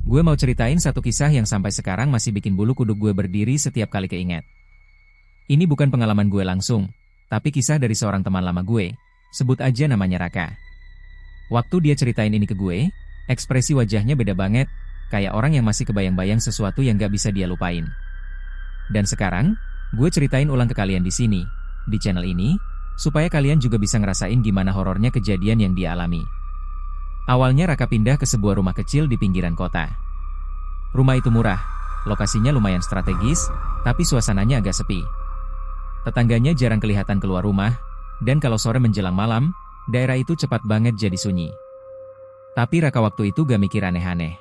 Gue mau ceritain satu kisah yang sampai sekarang masih bikin bulu kuduk gue berdiri setiap kali keinget. Ini bukan pengalaman gue langsung, tapi kisah dari seorang teman lama gue, sebut aja namanya Raka. Waktu dia ceritain ini ke gue, ekspresi wajahnya beda banget, kayak orang yang masih kebayang-bayang sesuatu yang gak bisa dia lupain. Dan sekarang, gue ceritain ulang ke kalian di sini, di channel ini, supaya kalian juga bisa ngerasain gimana horornya kejadian yang dia alami. Awalnya Raka pindah ke sebuah rumah kecil di pinggiran kota. Rumah itu murah, lokasinya lumayan strategis, tapi suasananya agak sepi. Tetangganya jarang kelihatan keluar rumah, dan kalau sore menjelang malam, daerah itu cepat banget jadi sunyi. Tapi Raka waktu itu gak mikir aneh-aneh.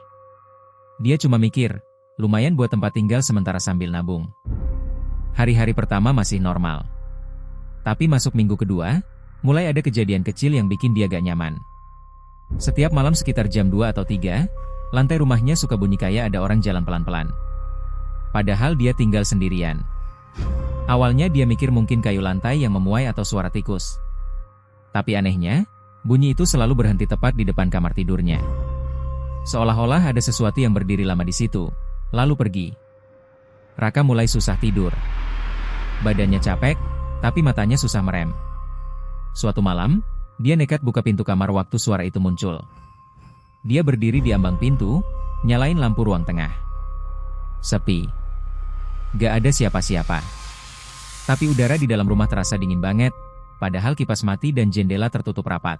Dia cuma mikir, lumayan buat tempat tinggal sementara sambil nabung. Hari-hari pertama masih normal. Tapi masuk minggu kedua, mulai ada kejadian kecil yang bikin dia gak nyaman. Setiap malam sekitar jam 2 atau 3, lantai rumahnya suka bunyi kayak ada orang jalan pelan-pelan. Padahal dia tinggal sendirian. Awalnya dia mikir mungkin kayu lantai yang memuai atau suara tikus. Tapi anehnya, bunyi itu selalu berhenti tepat di depan kamar tidurnya. Seolah-olah ada sesuatu yang berdiri lama di situ, lalu pergi. Raka mulai susah tidur. Badannya capek, tapi matanya susah merem. Suatu malam, dia nekat buka pintu kamar waktu suara itu muncul. Dia berdiri di ambang pintu, nyalain lampu ruang tengah. Sepi. Gak ada siapa-siapa. Tapi udara di dalam rumah terasa dingin banget, padahal kipas mati dan jendela tertutup rapat.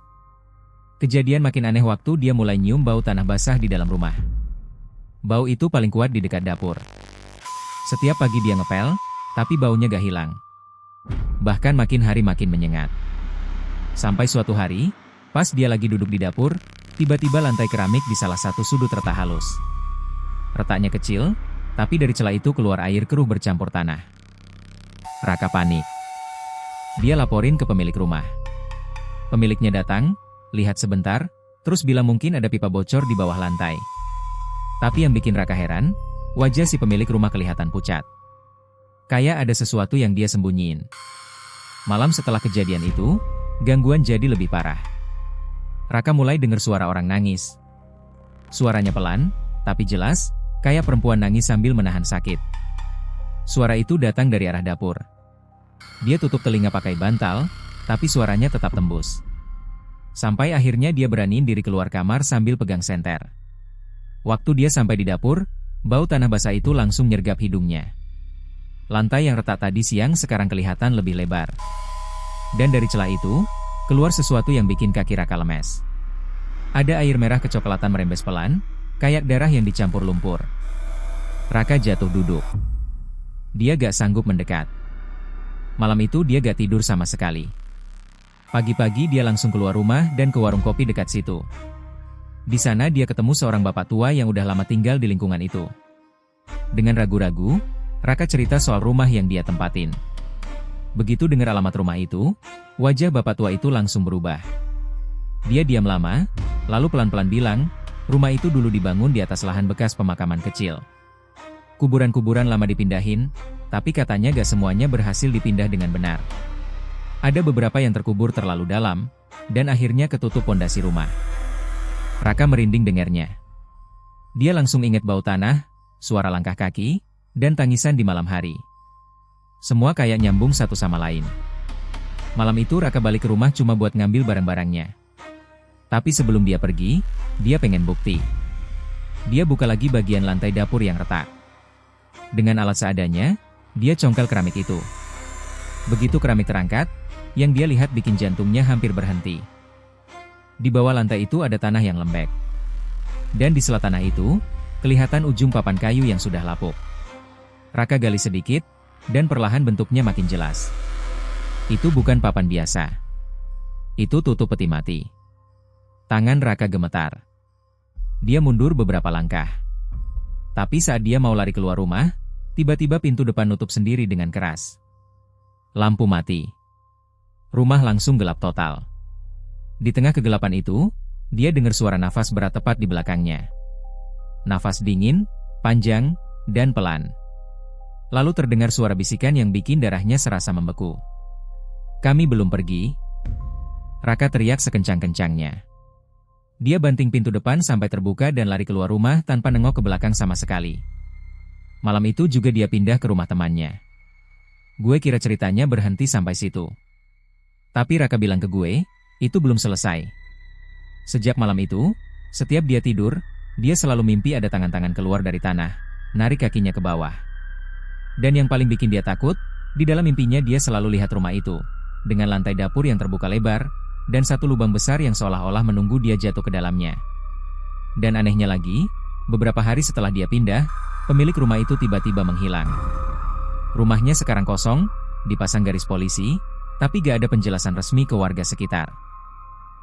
Kejadian makin aneh waktu dia mulai nyium bau tanah basah di dalam rumah. Bau itu paling kuat di dekat dapur. Setiap pagi dia ngepel, tapi baunya gak hilang. Bahkan makin hari makin menyengat. Sampai suatu hari, pas dia lagi duduk di dapur, tiba-tiba lantai keramik di salah satu sudut retak halus. Retaknya kecil, tapi dari celah itu keluar air keruh bercampur tanah. Raka panik. Dia laporin ke pemilik rumah. Pemiliknya datang, lihat sebentar, terus bilang mungkin ada pipa bocor di bawah lantai. Tapi yang bikin Raka heran, wajah si pemilik rumah kelihatan pucat. Kayak ada sesuatu yang dia sembunyiin. Malam setelah kejadian itu, gangguan jadi lebih parah. Raka mulai dengar suara orang nangis. Suaranya pelan, tapi jelas, kayak perempuan nangis sambil menahan sakit. Suara itu datang dari arah dapur. Dia tutup telinga pakai bantal, tapi suaranya tetap tembus. Sampai akhirnya dia beraniin diri keluar kamar sambil pegang senter. Waktu dia sampai di dapur, bau tanah basah itu langsung nyergap hidungnya. Lantai yang retak tadi siang sekarang kelihatan lebih lebar. Dan dari celah itu, keluar sesuatu yang bikin kaki Raka lemes. Ada air merah kecoklatan merembes pelan, kayak darah yang dicampur lumpur. Raka jatuh duduk. Dia gak sanggup mendekat. Malam itu dia gak tidur sama sekali. Pagi-pagi dia langsung keluar rumah dan ke warung kopi dekat situ. Di sana dia ketemu seorang bapak tua yang udah lama tinggal di lingkungan itu. Dengan ragu-ragu, Raka cerita soal rumah yang dia tempatin. Begitu dengar alamat rumah itu, wajah bapak tua itu langsung berubah. Dia diam lama, lalu pelan-pelan bilang, rumah itu dulu dibangun di atas lahan bekas pemakaman kecil. Kuburan-kuburan lama dipindahin, tapi katanya gak semuanya berhasil dipindah dengan benar. Ada beberapa yang terkubur terlalu dalam, dan akhirnya ketutup pondasi rumah. Raka merinding dengarnya. Dia langsung ingat bau tanah, suara langkah kaki, dan tangisan di malam hari. Semua kayak nyambung satu sama lain. Malam itu Raka balik ke rumah cuma buat ngambil barang-barangnya. Tapi sebelum dia pergi, dia pengen bukti. Dia buka lagi bagian lantai dapur yang retak. Dengan alat seadanya, dia congkel keramik itu. Begitu keramik terangkat, yang dia lihat bikin jantungnya hampir berhenti. Di bawah lantai itu ada tanah yang lembek. Dan di sela tanah itu, kelihatan ujung papan kayu yang sudah lapuk. Raka gali sedikit, dan perlahan bentuknya makin jelas. Itu bukan papan biasa. Itu tutup peti mati. Tangan Raka gemetar. Dia mundur beberapa langkah. Tapi saat dia mau lari keluar rumah, tiba-tiba pintu depan nutup sendiri dengan keras. Lampu mati. Rumah langsung gelap total. Di tengah kegelapan itu, dia dengar suara nafas berat tepat di belakangnya. Nafas dingin, panjang, dan pelan. Lalu terdengar suara bisikan yang bikin darahnya serasa membeku. "Kami belum pergi." Raka teriak sekencang-kencangnya. Dia banting pintu depan sampai terbuka dan lari keluar rumah tanpa nengok ke belakang sama sekali. Malam itu juga dia pindah ke rumah temannya. Gue kira ceritanya berhenti sampai situ. Tapi Raka bilang ke gue, itu belum selesai. Sejak malam itu, setiap dia tidur, dia selalu mimpi ada tangan-tangan keluar dari tanah, narik kakinya ke bawah. Dan yang paling bikin dia takut, di dalam mimpinya dia selalu lihat rumah itu, dengan lantai dapur yang terbuka lebar, dan satu lubang besar yang seolah-olah menunggu dia jatuh ke dalamnya. Dan anehnya lagi, beberapa hari setelah dia pindah, pemilik rumah itu tiba-tiba menghilang. Rumahnya sekarang kosong, dipasang garis polisi, tapi gak ada penjelasan resmi ke warga sekitar.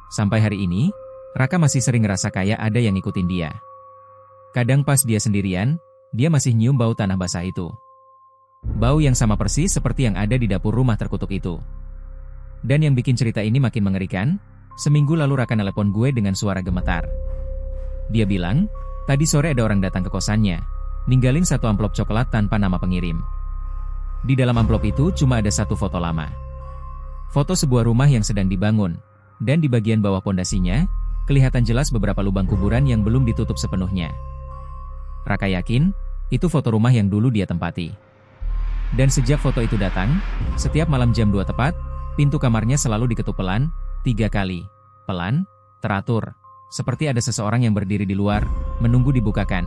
Sampai hari ini, Raka masih sering ngerasa kayak ada yang ngikutin dia. Kadang pas dia sendirian, dia masih nyium bau tanah basah itu. Bau yang sama persis seperti yang ada di dapur rumah terkutuk itu. Dan yang bikin cerita ini makin mengerikan, seminggu lalu Raka nelpon gue dengan suara gemetar. Dia bilang, tadi sore ada orang datang ke kosannya, ninggalin satu amplop coklat tanpa nama pengirim. Di dalam amplop itu cuma ada satu foto lama. Foto sebuah rumah yang sedang dibangun, dan di bagian bawah pondasinya, kelihatan jelas beberapa lubang kuburan yang belum ditutup sepenuhnya. Raka yakin, itu foto rumah yang dulu dia tempati. Dan sejak foto itu datang, setiap malam jam 2 tepat, pintu kamarnya selalu diketuk pelan, 3 kali. Pelan, teratur, seperti ada seseorang yang berdiri di luar, menunggu dibukakan.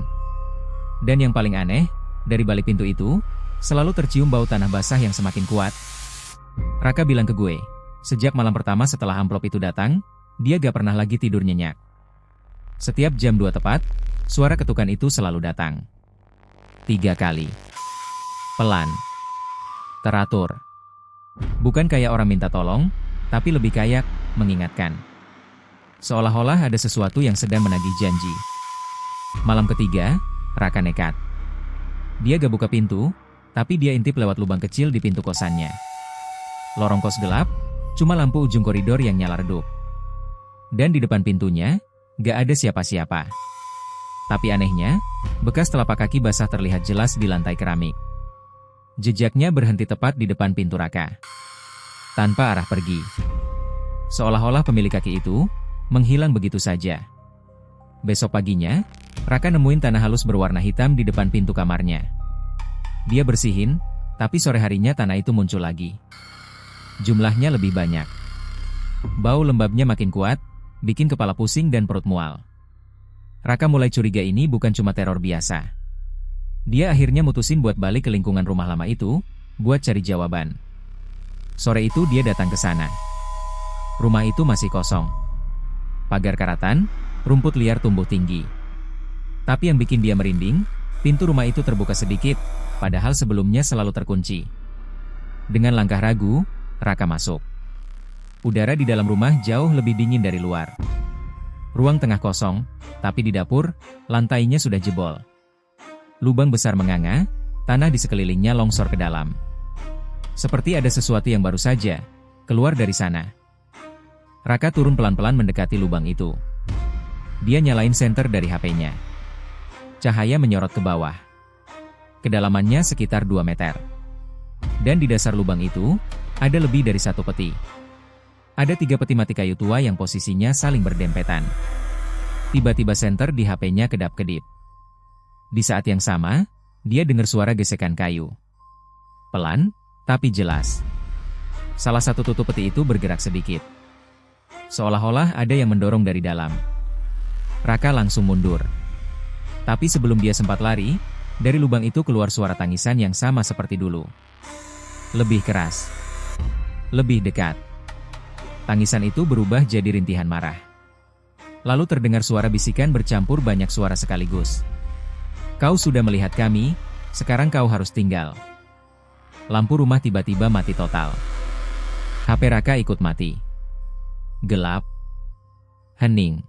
Dan yang paling aneh, dari balik pintu itu, selalu tercium bau tanah basah yang semakin kuat. Raka bilang ke gue, sejak malam pertama setelah amplop itu datang, dia gak pernah lagi tidur nyenyak. Setiap jam 2 tepat, suara ketukan itu selalu datang. 3 kali. Pelan. Teratur. Bukan kayak orang minta tolong, tapi lebih kayak mengingatkan. Seolah-olah ada sesuatu yang sedang menagih janji. Malam ketiga, Raka nekat. Dia gak buka pintu, tapi dia intip lewat lubang kecil di pintu kosannya. Lorong kos gelap, cuma lampu ujung koridor yang nyala redup. Dan di depan pintunya, gak ada siapa-siapa. Tapi anehnya, bekas telapak kaki basah terlihat jelas di lantai keramik. Jejaknya berhenti tepat di depan pintu Raka. Tanpa arah pergi. Seolah-olah pemilik kaki itu menghilang begitu saja. Besok paginya, Raka nemuin tanah halus berwarna hitam di depan pintu kamarnya. Dia bersihin, tapi sore harinya tanah itu muncul lagi. Jumlahnya lebih banyak. Bau lembabnya makin kuat, bikin kepala pusing dan perut mual. Raka mulai curiga ini bukan cuma teror biasa. Dia akhirnya mutusin buat balik ke lingkungan rumah lama itu, buat cari jawaban. Sore itu dia datang ke sana. Rumah itu masih kosong. Pagar karatan, rumput liar tumbuh tinggi. Tapi yang bikin dia merinding, pintu rumah itu terbuka sedikit, padahal sebelumnya selalu terkunci. Dengan langkah ragu, Raka masuk. Udara di dalam rumah jauh lebih dingin dari luar. Ruang tengah kosong, tapi di dapur, lantainya sudah jebol. Lubang besar menganga, tanah di sekelilingnya longsor ke dalam. Seperti ada sesuatu yang baru saja keluar dari sana. Raka turun pelan-pelan mendekati lubang itu. Dia nyalain senter dari HP-nya. Cahaya menyorot ke bawah. Kedalamannya sekitar 2 meter. Dan di dasar lubang itu, ada lebih dari 1 peti. Ada 3 peti mati kayu tua yang posisinya saling berdempetan. Tiba-tiba senter di HP-nya kedap-kedip. Di saat yang sama, dia dengar suara gesekan kayu. Pelan, tapi jelas. Salah satu tutup peti itu bergerak sedikit. Seolah-olah ada yang mendorong dari dalam. Raka langsung mundur. Tapi sebelum dia sempat lari, dari lubang itu keluar suara tangisan yang sama seperti dulu. Lebih keras. Lebih dekat. Tangisan itu berubah jadi rintihan marah. Lalu terdengar suara bisikan bercampur banyak suara sekaligus. Kau sudah melihat kami, sekarang kau harus tinggal. Lampu rumah tiba-tiba mati total. HP Raka ikut mati. Gelap. Hening.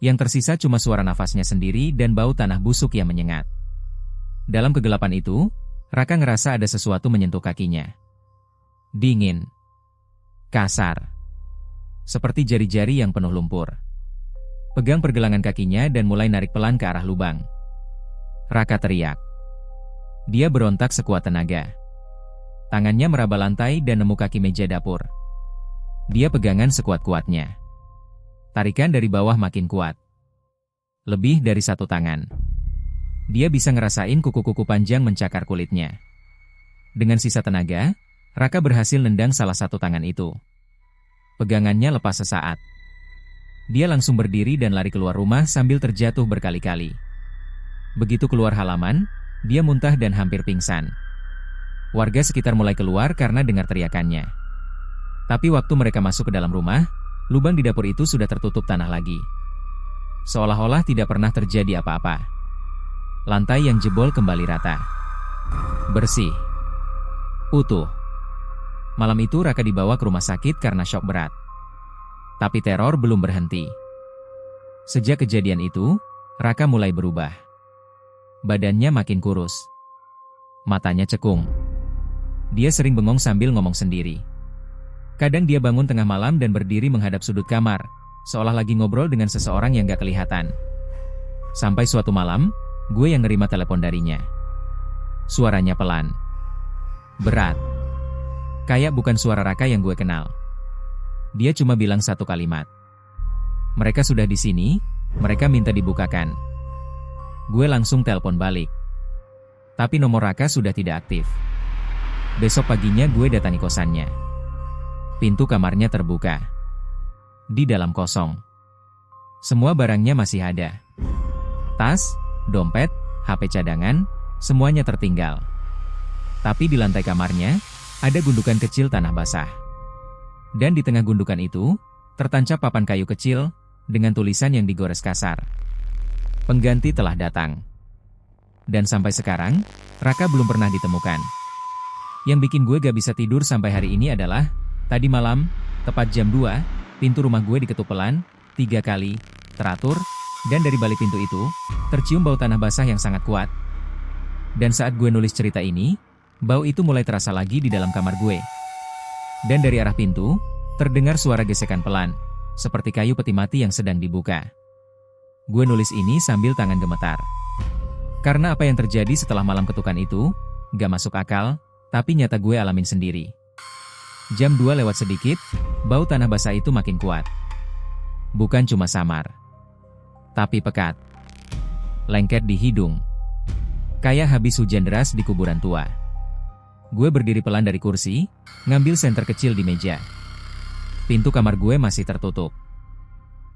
Yang tersisa cuma suara nafasnya sendiri dan bau tanah busuk yang menyengat. Dalam kegelapan itu, Raka ngerasa ada sesuatu menyentuh kakinya. Dingin. Kasar. Seperti jari-jari yang penuh lumpur. Pegang pergelangan kakinya dan mulai narik pelan ke arah lubang. Raka teriak. Dia berontak sekuat tenaga. Tangannya meraba lantai dan nemu kaki meja dapur. Dia pegangan sekuat-kuatnya. Tarikan dari bawah makin kuat. Lebih dari 1 tangan. Dia bisa ngerasain kuku-kuku panjang mencakar kulitnya. Dengan sisa tenaga, Raka berhasil nendang salah satu tangan itu. Pegangannya lepas sesaat. Dia langsung berdiri dan lari keluar rumah sambil terjatuh berkali-kali. Begitu keluar halaman, dia muntah dan hampir pingsan. Warga sekitar mulai keluar karena dengar teriakannya. Tapi waktu mereka masuk ke dalam rumah, lubang di dapur itu sudah tertutup tanah lagi. Seolah-olah tidak pernah terjadi apa-apa. Lantai yang jebol kembali rata. Bersih. Utuh. Malam itu Raka dibawa ke rumah sakit karena syok berat. Tapi teror belum berhenti. Sejak kejadian itu, Raka mulai berubah. Badannya makin kurus. Matanya cekung. Dia sering bengong sambil ngomong sendiri. Kadang dia bangun tengah malam dan berdiri menghadap sudut kamar, seolah lagi ngobrol dengan seseorang yang gak kelihatan. Sampai suatu malam, gue yang nerima telepon darinya. Suaranya pelan. Berat. Kayak bukan suara Raka yang gue kenal. Dia cuma bilang satu kalimat. Mereka sudah di sini, mereka minta dibukakan. Gue langsung telepon balik. Tapi nomor Raka sudah tidak aktif. Besok paginya gue datangi kosannya. Pintu kamarnya terbuka. Di dalam kosong. Semua barangnya masih ada. Tas, dompet, HP cadangan, semuanya tertinggal. Tapi di lantai kamarnya, ada gundukan kecil tanah basah. Dan di tengah gundukan itu, tertancap papan kayu kecil, dengan tulisan yang digores kasar. Pengganti telah datang. Dan sampai sekarang, Raka belum pernah ditemukan. Yang bikin gue gak bisa tidur sampai hari ini adalah, tadi malam, tepat jam 2, pintu rumah gue diketuk pelan, 3 kali, teratur, dan dari balik pintu itu, tercium bau tanah basah yang sangat kuat. Dan saat gue nulis cerita ini, bau itu mulai terasa lagi di dalam kamar gue. Dan dari arah pintu, terdengar suara gesekan pelan, seperti kayu peti mati yang sedang dibuka. Gue nulis ini sambil tangan gemetar. Karena apa yang terjadi setelah malam ketukan itu, gak masuk akal, tapi nyata gue alamin sendiri. Jam 2 lewat sedikit, bau tanah basah itu makin kuat. Bukan cuma samar, tapi pekat. Lengket di hidung. Kayak habis hujan deras di kuburan tua. Gue berdiri pelan dari kursi, ngambil senter kecil di meja. Pintu kamar gue masih tertutup.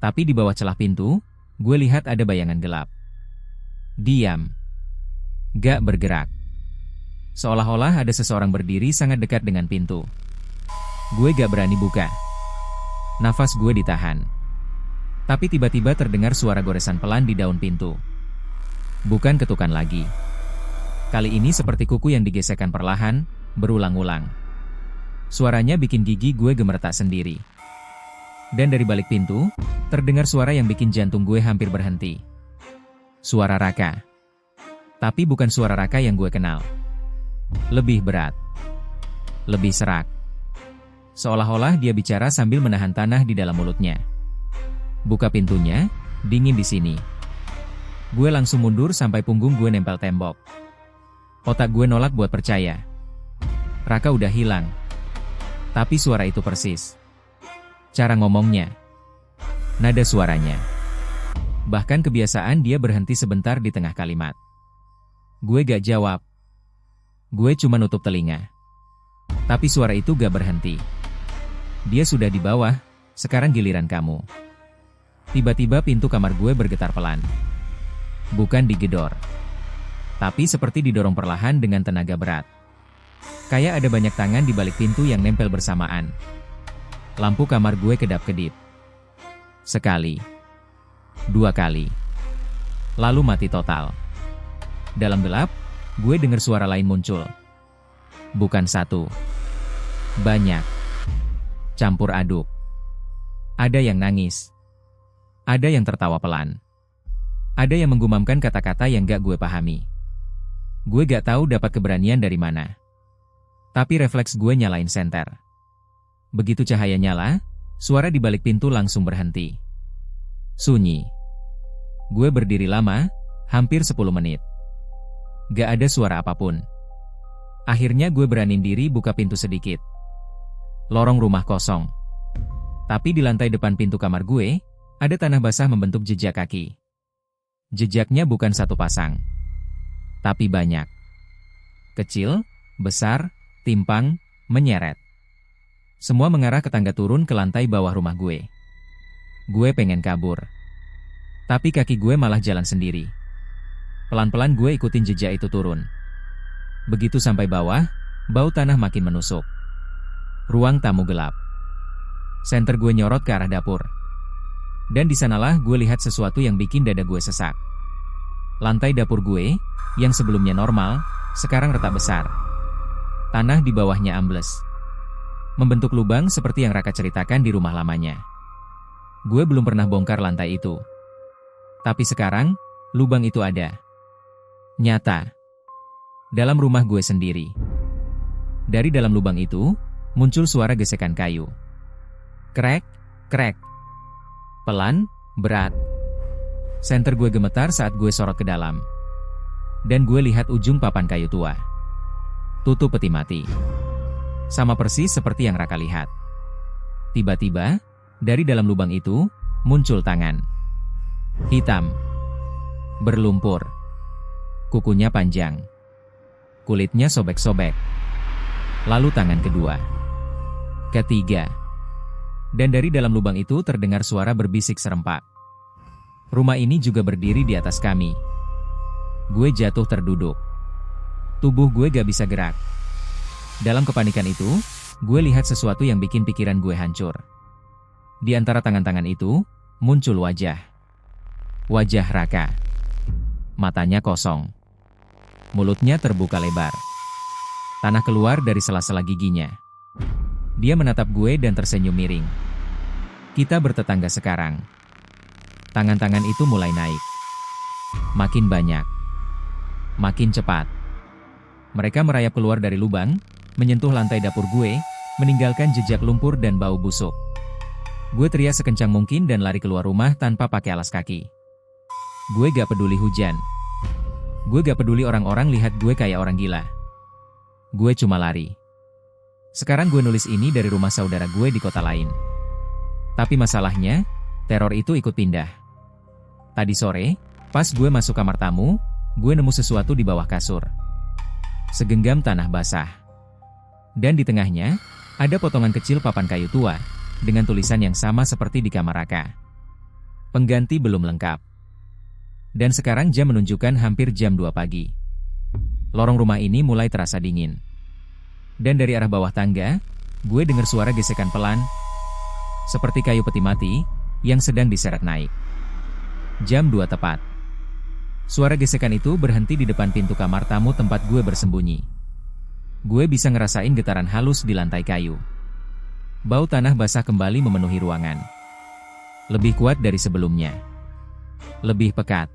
Tapi di bawah celah pintu, gue lihat ada bayangan gelap. Diam. Gak bergerak. Seolah-olah ada seseorang berdiri sangat dekat dengan pintu. Gue gak berani buka. Nafas gue ditahan. Tapi tiba-tiba terdengar suara goresan pelan di daun pintu. Bukan ketukan lagi. Kali ini seperti kuku yang digesekkan perlahan, berulang-ulang. Suaranya bikin gigi gue gemeretak sendiri. Dan dari balik pintu, terdengar suara yang bikin jantung gue hampir berhenti. Suara Raka. Tapi bukan suara Raka yang gue kenal. Lebih berat. Lebih serak. Seolah-olah dia bicara sambil menahan tanah di dalam mulutnya. Buka pintunya, dingin di sini. Gue langsung mundur sampai punggung gue nempel tembok. Otak gue nolak buat percaya. Raka udah hilang. Tapi suara itu persis. Cara ngomongnya. Nada suaranya. Bahkan kebiasaan dia berhenti sebentar di tengah kalimat. Gue gak jawab. Gue cuma nutup telinga. Tapi suara itu gak berhenti. Dia sudah di bawah, sekarang giliran kamu. Tiba-tiba pintu kamar gue bergetar pelan. Bukan digedor. Tapi seperti didorong perlahan dengan tenaga berat. Kayak ada banyak tangan di balik pintu yang nempel bersamaan. Lampu kamar gue kedap-kedip. Sekali. 2 kali. Lalu mati total. Dalam gelap, gue dengar suara lain muncul. Bukan satu. Banyak. Campur aduk. Ada yang nangis. Ada yang tertawa pelan. Ada yang menggumamkan kata-kata yang gak gue pahami. Gue gak tahu dapat keberanian dari mana. Tapi refleks gue nyalain senter. Begitu cahaya nyala, suara di balik pintu langsung berhenti. Sunyi. Gue berdiri lama, hampir 10 menit. Gak ada suara apapun. Akhirnya gue beranin diri buka pintu sedikit. Lorong rumah kosong. Tapi di lantai depan pintu kamar gue, Ada tanah basah membentuk jejak kaki. Jejaknya bukan satu pasang, tapi banyak. Kecil, besar, timpang, menyeret. Semua mengarah ke tangga turun ke lantai bawah rumah gue. Gue pengen kabur, tapi kaki gue malah jalan sendiri. Pelan-pelan gue ikutin jejak itu turun. Begitu sampai bawah, bau tanah makin menusuk. Ruang tamu gelap. Senter gue nyorot ke arah dapur. Dan di sanalah gue lihat sesuatu yang bikin dada gue sesak. Lantai dapur gue, yang sebelumnya normal, sekarang retak besar. Tanah di bawahnya ambles, membentuk lubang seperti yang Raka ceritakan di rumah lamanya. Gue belum pernah bongkar lantai itu. Tapi sekarang, lubang itu ada. Nyata. Dalam rumah gue sendiri. Dari dalam lubang itu, muncul suara gesekan kayu. Krek, krek. Pelan, berat. Senter gue gemetar saat gue sorot ke dalam. Dan gue lihat ujung papan kayu tua. Tutup peti mati. Sama persis seperti yang Raka lihat. Tiba-tiba, dari dalam lubang itu, muncul tangan. Hitam. Berlumpur. Kukunya panjang. Kulitnya sobek-sobek. Lalu tangan kedua. Ketiga. Dan dari dalam lubang itu terdengar suara berbisik serempak. Rumah ini juga berdiri di atas kami. Gue jatuh terduduk. Tubuh gue gak bisa gerak. Dalam kepanikan itu, gue lihat sesuatu yang bikin pikiran gue hancur. Di antara tangan-tangan itu, muncul wajah. Wajah Raka. Matanya kosong. Mulutnya terbuka lebar. Tanah keluar dari sela-sela giginya. Dia menatap gue dan tersenyum miring. Kita bertetangga sekarang. Tangan-tangan itu mulai naik. Makin banyak. Makin cepat. Mereka merayap keluar dari lubang, menyentuh lantai dapur gue, meninggalkan jejak lumpur dan bau busuk. Gue teriak sekencang mungkin dan lari keluar rumah tanpa pakai alas kaki. Gue gak peduli hujan. Gue gak peduli orang-orang lihat gue kayak orang gila. Gue cuma lari. Sekarang gue nulis ini dari rumah saudara gue di kota lain. Tapi masalahnya, teror itu ikut pindah. Tadi sore, pas gue masuk kamar tamu, gue nemu sesuatu di bawah kasur. Segenggam tanah basah. Dan di tengahnya, ada potongan kecil papan kayu tua, dengan tulisan yang sama seperti di kamar Raka. Pengganti belum lengkap. Dan sekarang jam menunjukkan hampir jam 2 pagi. Lorong rumah ini mulai terasa dingin. Dan dari arah bawah tangga, gue dengar suara gesekan pelan, seperti kayu peti mati, yang sedang diseret naik. Jam 2 tepat. Suara gesekan itu berhenti di depan pintu kamar tamu tempat gue bersembunyi. Gue bisa ngerasain getaran halus di lantai kayu. Bau tanah basah kembali memenuhi ruangan. Lebih kuat dari sebelumnya. Lebih pekat.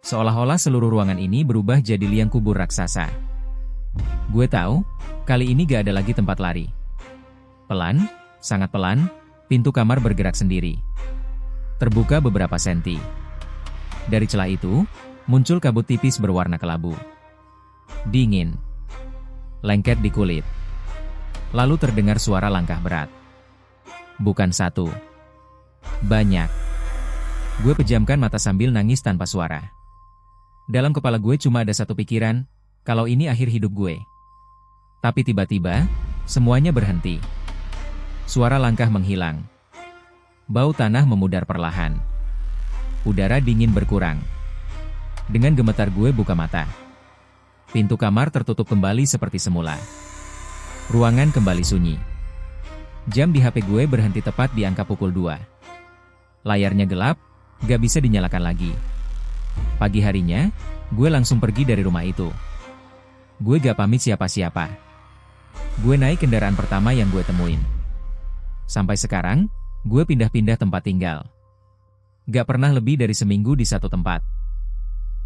Seolah-olah seluruh ruangan ini berubah jadi liang kubur raksasa. Gue tahu, kali ini gak ada lagi tempat lari. Pelan, sangat pelan, pintu kamar bergerak sendiri. Terbuka beberapa senti. Dari celah itu, muncul kabut tipis berwarna kelabu. Dingin. Lengket di kulit. Lalu terdengar suara langkah berat. Bukan satu. Banyak. Gue pejamkan mata sambil nangis tanpa suara. Dalam kepala gue cuma ada satu pikiran, kalau ini akhir hidup gue. Tapi tiba-tiba, semuanya berhenti. Suara langkah menghilang. Bau tanah memudar perlahan. Udara dingin berkurang. Dengan gemetar gue buka mata. Pintu kamar tertutup kembali seperti semula. Ruangan kembali sunyi. Jam di HP gue berhenti tepat di angka pukul 2. Layarnya gelap, gak bisa dinyalakan lagi. Pagi harinya, gue langsung pergi dari rumah itu. Gue gak pamit siapa-siapa. Gue naik kendaraan pertama yang gue temuin. Sampai sekarang, gue pindah-pindah tempat tinggal. Gak pernah lebih dari seminggu di satu tempat.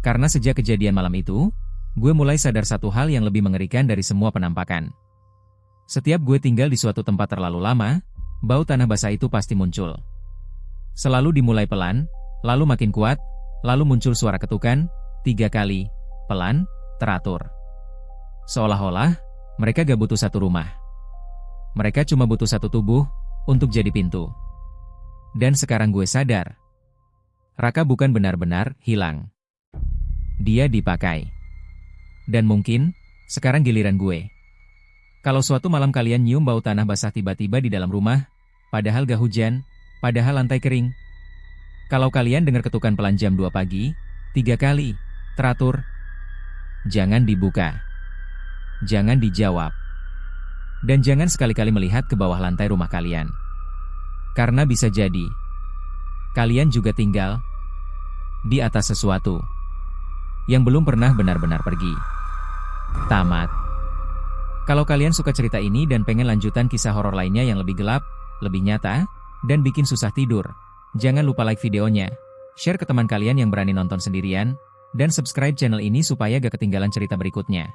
Karena sejak kejadian malam itu, gue mulai sadar satu hal yang lebih mengerikan dari semua penampakan. Setiap gue tinggal di suatu tempat terlalu lama, bau tanah basah itu pasti muncul. Selalu dimulai pelan, lalu makin kuat, lalu muncul suara ketukan, 3 kali, pelan, teratur. Seolah-olah, mereka gak butuh satu rumah. Mereka cuma butuh satu tubuh, untuk jadi pintu. Dan sekarang gue sadar, Raka bukan benar-benar hilang. Dia dipakai. Dan mungkin, sekarang giliran gue. Kalau suatu malam kalian nyium bau tanah basah tiba-tiba di dalam rumah, padahal gak hujan, padahal lantai kering. Kalau kalian dengar ketukan pelan jam 2 pagi, 3 kali, teratur, jangan dibuka. Jangan dijawab. Dan jangan sekali-kali melihat ke bawah lantai rumah kalian. Karena bisa jadi, kalian juga tinggal di atas sesuatu yang belum pernah benar-benar pergi. Tamat. Kalau kalian suka cerita ini dan pengen lanjutan kisah horor lainnya yang lebih gelap, lebih nyata, dan bikin susah tidur, jangan lupa like videonya, share ke teman kalian yang berani nonton sendirian, dan subscribe channel ini supaya gak ketinggalan cerita berikutnya.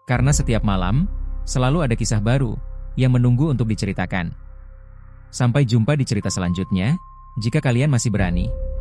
Karena setiap malam, selalu ada kisah baru yang menunggu untuk diceritakan. Sampai jumpa di cerita selanjutnya, jika kalian masih berani.